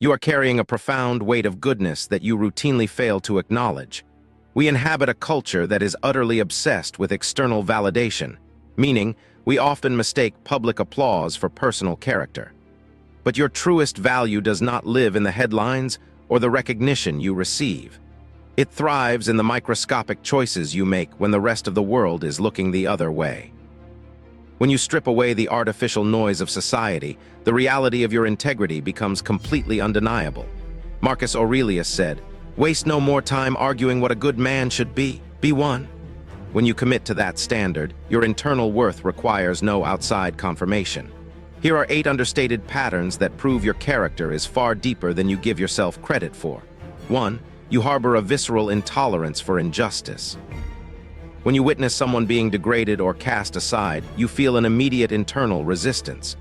You are carrying a profound weight of goodness that you routinely fail to acknowledge. We inhabit a culture that is utterly obsessed with external validation, meaning we often mistake public applause for personal character. But your truest value does not live in the headlines or the recognition you receive. It thrives in the microscopic choices you make when the rest of the world is looking the other way. When you strip away the artificial noise of society, the reality of your integrity becomes completely undeniable. Marcus Aurelius said, "Waste no more time arguing what a good man should be. Be one." When you commit to that standard, your internal worth requires no outside confirmation. Here are 8 understated patterns that prove your character is far deeper than you give yourself credit for. 1. You harbor a visceral intolerance for injustice. When you witness someone being degraded or cast aside, you feel an immediate internal resistance.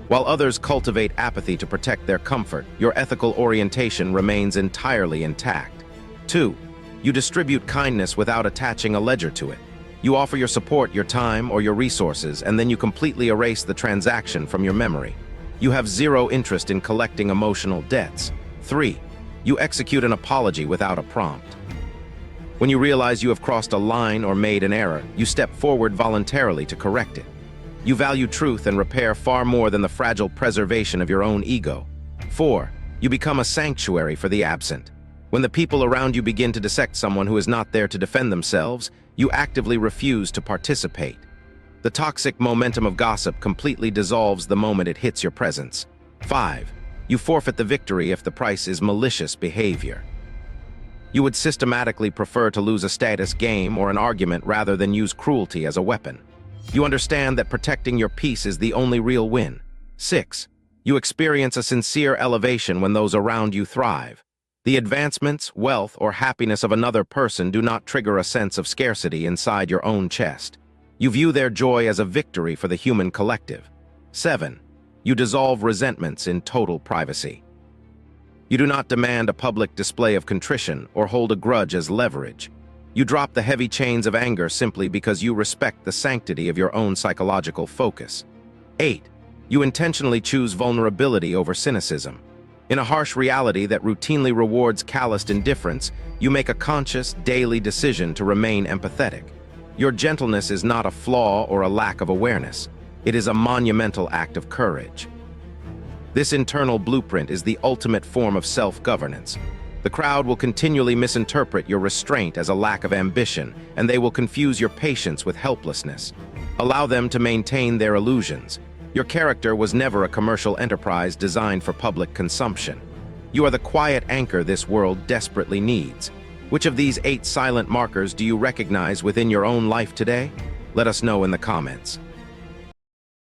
While others cultivate apathy to protect their comfort, your ethical orientation remains entirely intact. 2. You distribute kindness without attaching a ledger to it. You offer your support, your time, or your resources, and then you completely erase the transaction from your memory. You have zero interest in collecting emotional debts. 3. You execute an apology without a prompt. When you realize you have crossed a line or made an error, you step forward voluntarily to correct it. You value truth and repair far more than the fragile preservation of your own ego. 4. You become a sanctuary for the absent. When the people around you begin to dissect someone who is not there to defend themselves, you actively refuse to participate. The toxic momentum of gossip completely dissolves the moment it hits your presence. 5. You forfeit the victory if the price is malicious behavior. You would systematically prefer to lose a status game or an argument rather than use cruelty as a weapon. You understand that protecting your peace is the only real win. 6. You experience a sincere elevation when those around you thrive. The advancements, wealth, or happiness of another person do not trigger a sense of scarcity inside your own chest. You view their joy as a victory for the human collective. 7. You dissolve resentments in total privacy. You do not demand a public display of contrition or hold a grudge as leverage. You drop the heavy chains of anger simply because you respect the sanctity of your own psychological focus. 8. You intentionally choose vulnerability over cynicism. In a harsh reality that routinely rewards calloused indifference, you make a conscious, daily decision to remain empathetic. Your gentleness is not a flaw or a lack of awareness. It is a monumental act of courage. This internal blueprint is the ultimate form of self-governance. The crowd will continually misinterpret your restraint as a lack of ambition, and they will confuse your patience with helplessness. Allow them to maintain their illusions. Your character was never a commercial enterprise designed for public consumption. You are the quiet anchor this world desperately needs. Which of these 8 silent markers do you recognize within your own life today? Let us know in the comments.